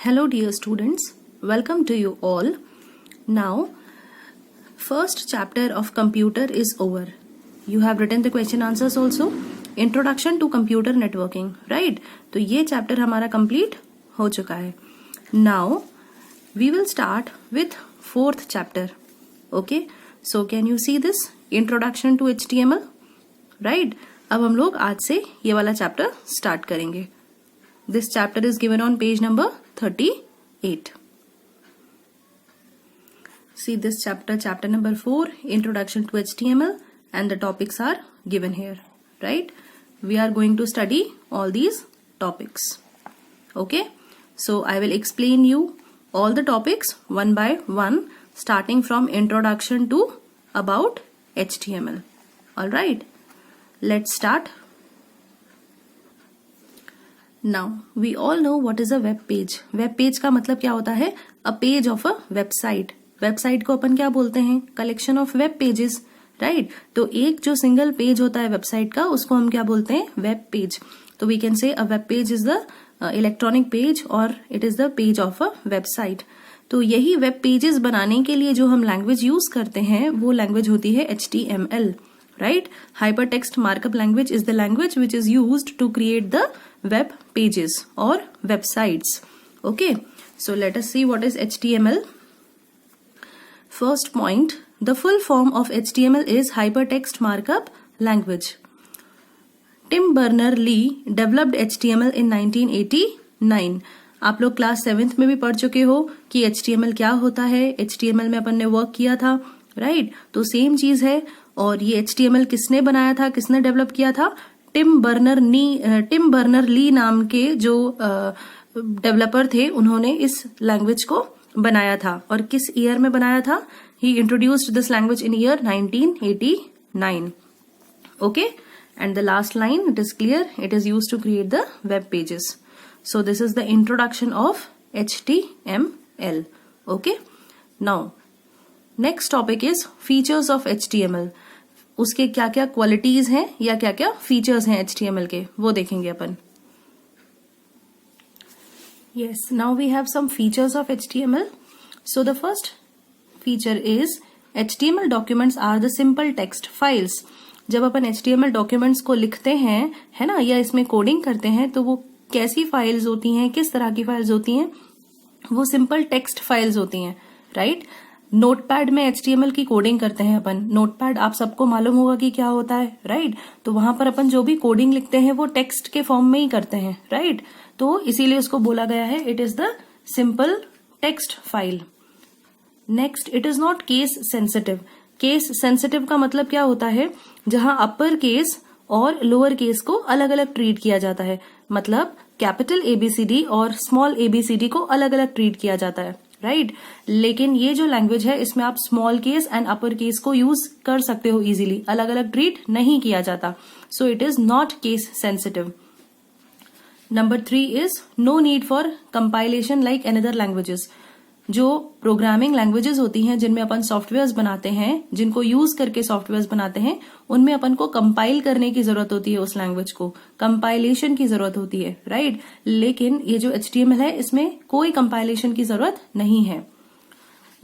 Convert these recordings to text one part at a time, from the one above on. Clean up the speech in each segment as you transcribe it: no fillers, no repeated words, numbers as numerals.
Hello dear students, welcome to you all. Now, first chapter of computer is over. You have written the question answers also. Introduction to computer networking, right? तो ये chapter हमारा complete हो चुका है. Now, we will start with fourth chapter. Okay? So can you see this? Introduction to HTML, right? अब हम लोग आज से ये वाला chapter start करेंगे. This chapter is given on page number 38. See this chapter, chapter number 4, Introduction to HTML, and the topics are given here, right? We are going to study all these topics. Okay? So I will explain you all the topics one by one, starting from introduction to about HTML. All right? Let's start. Now, we all know what is a web page. Web page का मतलब क्या होता है? A page of a website. Website को अपन क्या बोलते हैं? Collection of web pages, right? तो एक जो सिंगल पेज होता है वेबसाइट का, उसको हम क्या बोलते हैं? Web page. तो we can say a web page is the electronic page और it is the page of a website. तो यही वेब पेजेस बनाने के लिए जो हम लैंग्वेज यूज करते हैं वो लैंग्वेज होती है HTML, right? Hypertext Markup Language is the language which is used to create the web pages or websites. Okay, so let us see what is HTML. First point, the full form of HTML is Hypertext Markup Language. Tim Berners-Lee developed HTML in 1989. आप लोग class 7th में भी पढ़ चुके हो कि HTML क्या होता है. HTML में अपन ने वर्क किया था, राइट? तो सेम चीज है. और ये HTML किसने बनाया था, किसने डेवलप किया था? टिम बर्नर ली नाम के जो डेवलपर थे, उन्होंने इस लैंग्वेज को बनाया था. और किस ईयर में बनाया था? He introduced this language in year 1989. Okay, and the last line, it is clear, it is used to create the web pages. So this is the introduction of HTML. Okay, now next topic is features of HTML. उसके क्या क्या qualities हैं या क्या क्या features हैं HTML के, वो देखेंगे अपन. Yes, now we have some features of HTML. So the first feature is HTML documents are the simple text files. जब अपन HTML documents को लिखते हैं, है ना, या इसमें कोडिंग करते हैं, तो वो कैसी फाइल्स होती हैं, किस तरह की फाइल्स होती हैं? वो सिंपल टेक्स्ट फाइल्स होती हैं, राइट? नोटपैड में HTML की कोडिंग करते हैं अपन. नोटपैड आप सबको मालूम होगा कि क्या होता है, राइट? तो वहां पर अपन जो भी कोडिंग लिखते हैं वो टेक्स्ट के फॉर्म में ही करते हैं, राइट? तो इसीलिए उसको बोला गया है it is the simple text file. Next, it is not case sensitive. Case sensitive का मतलब क्या होता है? जहां अपर केस और लोअर केस को अलग अलग ट्रीट किया जाता है. मतलब कैपिटल ABCD और स्मॉल ABCD को अलग अलग ट्रीट किया जाता है, राइट? लेकिन ये जो लैंग्वेज है, इसमें आप small case and upper case को यूज कर सकते हो इजीली. अलग अलग ट्रीट नहीं किया जाता. So it is not case sensitive. Number 3 is no need for compilation like another languages. जो प्रोग्रामिंग लैंग्वेजेस होती हैं जिनमें अपन सॉफ्टवेयर्स बनाते हैं, जिनको यूज करके सॉफ्टवेयर्स बनाते हैं, उनमें अपन को कंपाइल करने की जरूरत होती है. उस लैंग्वेज को कंपाइलेशन की जरूरत होती है, राइट? लेकिन ये जो HTML है, इसमें कोई कंपाइलेशन की जरूरत नहीं है.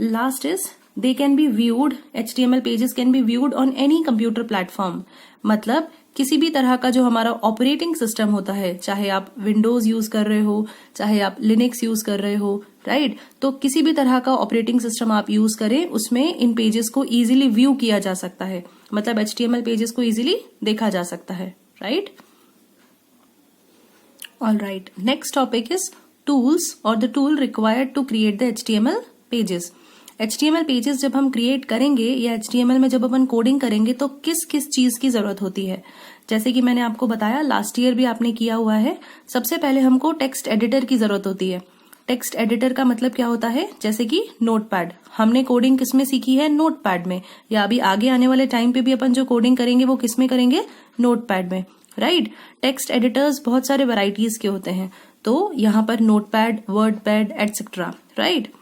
Last is they can be viewed. HTML pages can be viewed on any computer platform. मतलब किसी भी तरह का जो हमारा ऑपरेटिंग सिस्टम होता है, चाहे आप विंडोज यूज कर रहे हो, चाहे आप लिनक्स यूज कर रहे हो, राइट? तो किसी भी तरह का ऑपरेटिंग सिस्टम आप यूज करें, उसमें इन पेजेस को इजीली व्यू किया जा सकता है. मतलब HTML पेजेस को इजीली देखा जा सकता है, right? All right, next topic is tools और the tool required to create the HTML pages. HTML pages जब हम क्रिएट करेंगे या HTML में जब अपन कोडिंग करेंगे तो किस किस चीज की जरूरत होती है? जैसे कि मैंने आपको बताया, लास्ट ईयर भी आपने किया हुआ है. सबसे पहले हमको टेक्स्ट एडिटर की जरूरत होती है. टेक्स्ट एडिटर का मतलब क्या होता है? जैसे कि नोटपैड. हमने कोडिंग किसमें सीखी है? नोटपैड में. या अभी आगे आने वाले टाइम पे भी अपन जो कोडिंग करेंगे वो किसमें करेंगे? नोटपैड में, राइट? टेक्स्ट एडिटर्स बहुत सारे वैरायटीज के होते हैं. तो यहाँ पर notepad, WordPad etcetera, right?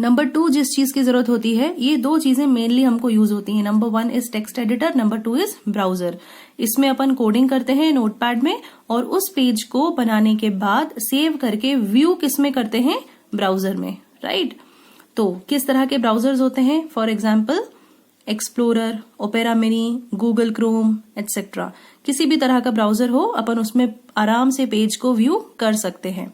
Number 2 जिस चीज की जरूरत होती है, ये दो चीजें मेनली हमको यूज होती हैं। Number 1 is text editor, number 2 is browser. इसमें अपन कोडिंग करते हैं नोटपैड में, और उस पेज को बनाने के बाद सेव करके व्यू किस में करते हैं, ब्राउजर में, राइट। तो किस तरह के ब्राउजर्स होते हैं, for example explorer, opera mini, Google Chrome etcetera. किसी भी तरह का ब्राउजर हो, अपन उसमें आराम से पेज को व्यू कर सकते हैं।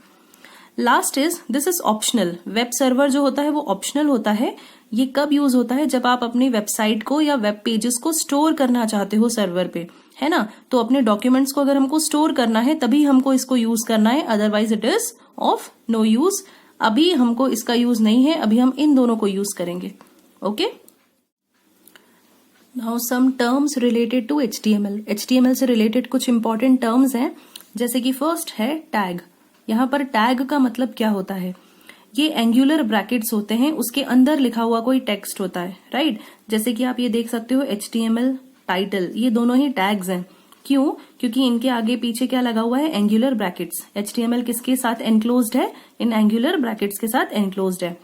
Last is this is optional. Web server जो होता है वो ऑप्शनल होता है। ये कब यूज होता है, जब आप अपनी वेबसाइट को या वेब पेजेस को स्टोर करना चाहते हो सर्वर पे, है ना। तो अपने डॉक्यूमेंट्स को अगर हमको स्टोर करना है तभी हमको इसको यूज करना है, otherwise it is of no use. अभी हमको इसका यूज नहीं है, अभी हम इन दोनों को यूज करेंगे। Okay, now some terms related to HTML। HTML से रिलेटेड कुछ इंपॉर्टेंट टर्म्स हैं, जैसे कि फर्स्ट है टैग। यहाँ पर टैग का मतलब क्या होता है, ये एंगुलर ब्रैकेट्स होते हैं, उसके अंदर लिखा हुआ कोई टेक्स्ट होता है, राइट। जैसे कि आप ये देख सकते हो HTML टाइटल, ये दोनों ही टैग्स हैं। क्यों, क्योंकि इनके आगे पीछे क्या लगा हुआ है, एंगुलर ब्रैकेट्स। HTML किसके साथ एनक्लोज्ड है, इन एंगुलर ब्रैकेट्स के साथ एनक्लोज्ड है।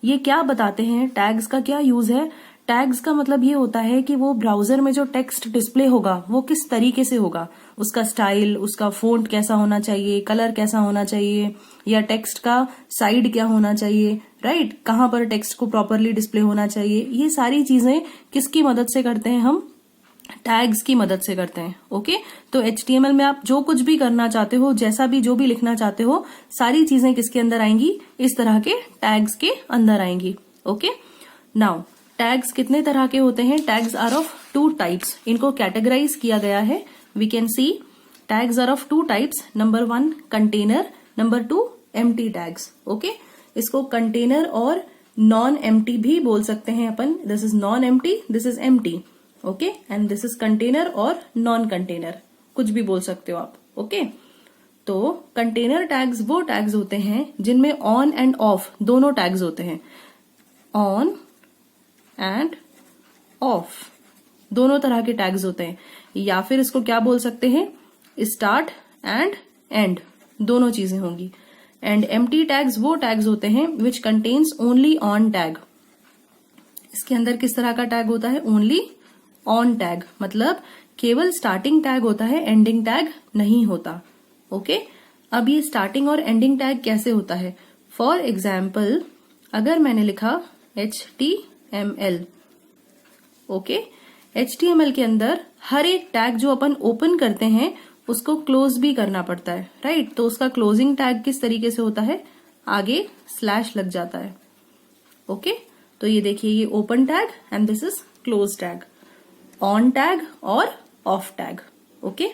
ये क्या बताते हैं, टैग्स का क्या यूज है। टैग्स का मतलब ये होता है कि वो ब्राउजर में जो टेक्स्ट डिस्प्ले होगा वो किस तरीके से होगा, उसका स्टाइल, उसका फोंट कैसा होना चाहिए, कलर कैसा होना चाहिए, या टेक्स्ट का साइड क्या होना चाहिए, राइट। कहाँ पर टेक्स्ट को प्रॉपरली डिस्प्ले होना चाहिए, ये सारी चीजें किसकी मदद से करते हैं, हम टैग्स की मदद से करते हैं। ओके, तो HTML में आप जो कुछ भी करना चाहते हो, जैसा भी जो भी लिखना चाहते हो, सारी चीजें किसके अंदर आएंगी, इस तरह के टैग्स के अंदर आएंगी। ओके, नाउ टैग्स कितने तरह के होते हैं, टैग्स आर ऑफ 2 टाइप्स। इनको कैटेगराइज किया गया है। We can see tags are of 2 types. Number 1 container, number 2 empty tags. Okay, इसको कंटेनर और नॉन एम्प्टी भी बोल सकते हैं अपन। This is non empty, this is empty. Okay, and this is container और नॉन कंटेनर, कुछ भी बोल सकते हो आप। ओके, तो कंटेनर टैग्स वो टैग्स होते हैं जिनमें ऑन एंड ऑफ दोनों टैग्स होते हैं। ऑन एंड ऑफ दोनों तरह के टैग्स होते हैं, या फिर इसको क्या बोल सकते हैं, स्टार्ट एंड एंड, दोनों चीजें होंगी। एंड एम्प्टी टैग्स वो टैग्स होते हैं which contains only on tag. इसके अंदर किस तरह का टैग होता है, ओनली ऑन टैग, मतलब केवल स्टार्टिंग टैग होता है, एंडिंग टैग नहीं होता। ओके, अब ये स्टार्टिंग और एंडिंग टैग कैसे होता है, फॉर एग्जाम्पल अगर मैंने लिखा HTML, ओके, HTML के अंदर हर एक टैग जो अपन ओपन करते हैं उसको क्लोज भी करना पड़ता है, राइट। तो उसका क्लोजिंग टैग किस तरीके से होता है, आगे स्लैश लग जाता है। ओके, तो ये देखिए, ये open tag and this is close tag, on tag और ऑफ टैग। ओके,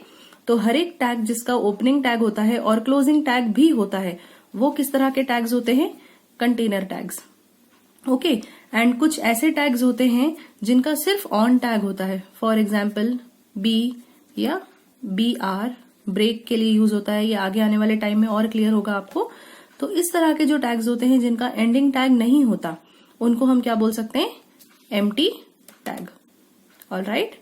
तो हर एक टैग जिसका ओपनिंग टैग होता है और क्लोजिंग टैग भी होता है, वो किस तरह के टैग्स होते हैं, कंटेनर टैग्स। ओके, एंड कुछ ऐसे टैग्स होते हैं जिनका सिर्फ ऑन टैग होता है, फॉर एग्जाम्पल बी या BR, ब्रेक के लिए यूज होता है। ये आगे आने वाले टाइम में और क्लियर होगा आपको। तो इस तरह के जो टैग्स होते हैं जिनका एंडिंग टैग नहीं होता, उनको हम क्या बोल सकते हैं, एम्प्टी टैग। ऑलराइट,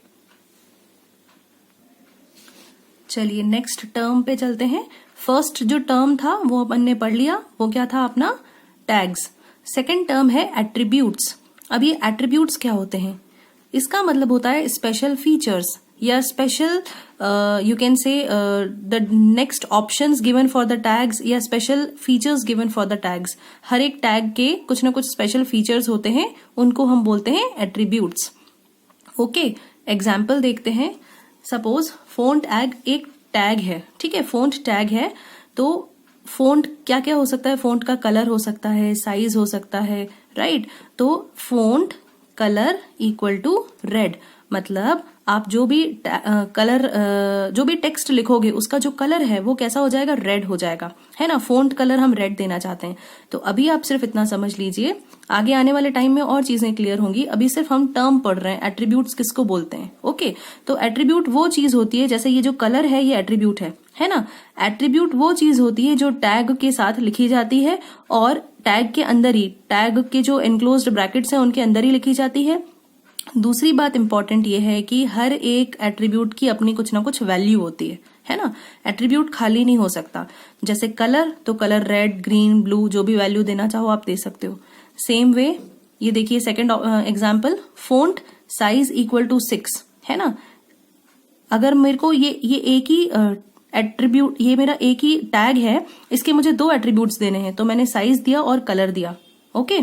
चलिए नेक्स्ट टर्म पे चलते हैं। फर्स्ट जो टर्म था वो अपन ने पढ़ लिया, वो क्या था अपना, टैग्स। सेकेंड टर्म है एट्रीब्यूट्स। अब ये एट्रीब्यूट्स क्या होते हैं, इसका मतलब होता है स्पेशल फीचर्स या special you can say the next options given for the tags या special features given for the tags. हर एक टैग के कुछ ना कुछ स्पेशल फीचर्स होते हैं, उनको हम बोलते हैं एट्रीब्यूट्स। ओके, एग्जाम्पल देखते हैं। सपोज फोंट एक टैग है, ठीक है, फोंट टैग है। तो फोंट क्या क्या हो सकता है, फोंट का कलर हो सकता है, साइज हो सकता है, राइट। तो font colour equal to red, मतलब आप जो भी कलर जो भी टेक्स्ट लिखोगे उसका जो कलर है वो कैसा हो जाएगा, रेड हो जाएगा, है ना। फोंट कलर हम रेड देना चाहते हैं। तो अभी आप सिर्फ इतना समझ लीजिए, आगे आने वाले टाइम में और चीजें क्लियर होंगी। अभी सिर्फ हम टर्म पढ़ रहे हैं, एट्रीब्यूट्स किसको बोलते हैं। ओके, तो एट्रीब्यूट वो चीज होती है, जैसे ये जो कलर है ये एट्रीब्यूट है ना। एट्रीब्यूट वो चीज होती है जो टैग के साथ लिखी जाती है और टैग के अंदर ही, टैग के जो एनक्लोज्ड ब्रैकेट्स हैं उनके अंदर ही लिखी जाती है। दूसरी बात इंपॉर्टेंट ये है कि हर एक एट्रीब्यूट की अपनी कुछ ना कुछ वैल्यू होती है ना। एट्रीब्यूट खाली नहीं हो सकता। जैसे कलर, तो कलर रेड, ग्रीन, ब्लू, जो भी वैल्यू देना चाहो आप दे सकते हो। सेम वे ये देखिए second example, font size equal to 6 है ना। अगर मेरे को ये एक ही एट्रीब्यूट, ये मेरा एक ही टैग है, इसके मुझे 2 एट्रीब्यूट्स देने हैं, तो मैंने साइज दिया और कलर दिया। ओके,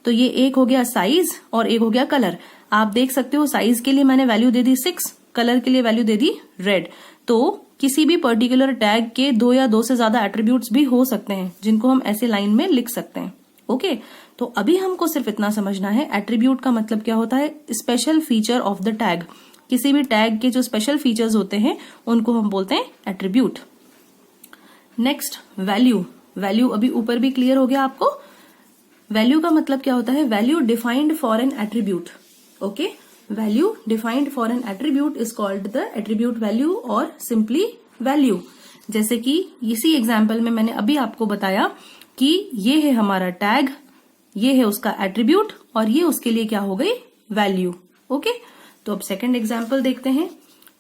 तो ये एक हो गया साइज और एक हो गया कलर। आप देख सकते हो साइज के लिए मैंने वैल्यू दे दी 6, कलर के लिए वैल्यू दे दी रेड। तो किसी भी पर्टिकुलर टैग के 2 या 2 से ज्यादा एट्रीब्यूट्स भी हो सकते हैं जिनको हम ऐसे लाइन में लिख सकते हैं। ओके, तो अभी हमको सिर्फ इतना समझना है एट्रीब्यूट का मतलब क्या होता है, special feature of the tag. किसी भी टैग के जो स्पेशल फीचर्स होते हैं उनको हम बोलते हैं एट्रीब्यूट। Next value. वैल्यू अभी ऊपर भी क्लियर हो गया आपको। वैल्यू का मतलब क्या होता है, value defined for an attribute. Okay, value defined for an attribute is called the attribute value और सिंपली वैल्यू। जैसे कि इसी एग्जाम्पल में मैंने अभी आपको बताया कि ये है हमारा टैग, ये है उसका एट्रीब्यूट और ये उसके लिए क्या हो गई, वैल्यू। ओके, तो अब सेकंड एग्जाम्पल देखते हैं।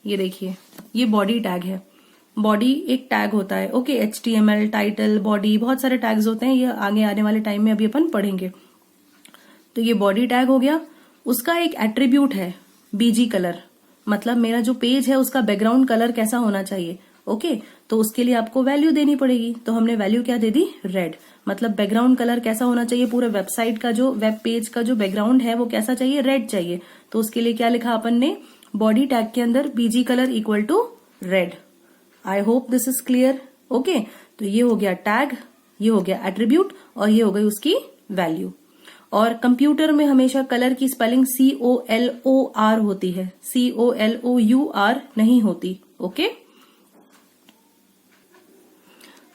ये देखिए, ये बॉडी टैग है। बॉडी एक टैग होता है। ओके, HTML, टाइटल, बॉडी, बहुत सारे टैग्स होते हैं, ये आगे आने वाले टाइम में अभी अपन पढ़ेंगे। तो ये बॉडी टैग हो गया, उसका एक एट्रीब्यूट है BG कलर, मतलब मेरा जो पेज है उसका बैकग्राउंड कलर कैसा होना चाहिए। ओके, तो उसके लिए आपको वैल्यू देनी पड़ेगी, तो हमने वैल्यू क्या दे दी, रेड। मतलब बैकग्राउंड कलर कैसा होना चाहिए, पूरे वेबसाइट का जो वेब पेज का जो बैकग्राउंड है वो कैसा चाहिए, रेड चाहिए। तो उसके लिए क्या लिखा अपन ने, बॉडी टैग के अंदर BG colour equal to red. I hope this is clear. Okay, तो ये हो गया टैग, ये हो गया एट्रीब्यूट और ये हो गई उसकी वैल्यू। और कंप्यूटर में हमेशा कलर की स्पेलिंग COLOR होती है, COLOUR नहीं होती। ओके,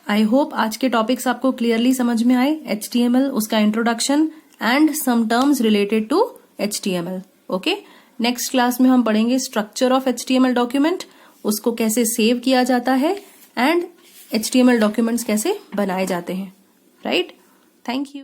आई होप आज के टॉपिक्स आपको क्लियरली समझ में आए। HTML, उसका introduction and some terms related to HTML। Okay, next class में हम पढ़ेंगे स्ट्रक्चर ऑफ HTML डॉक्यूमेंट, उसको कैसे सेव किया जाता है एंड HTML डॉक्यूमेंट्स कैसे बनाए जाते हैं। Right, thank you.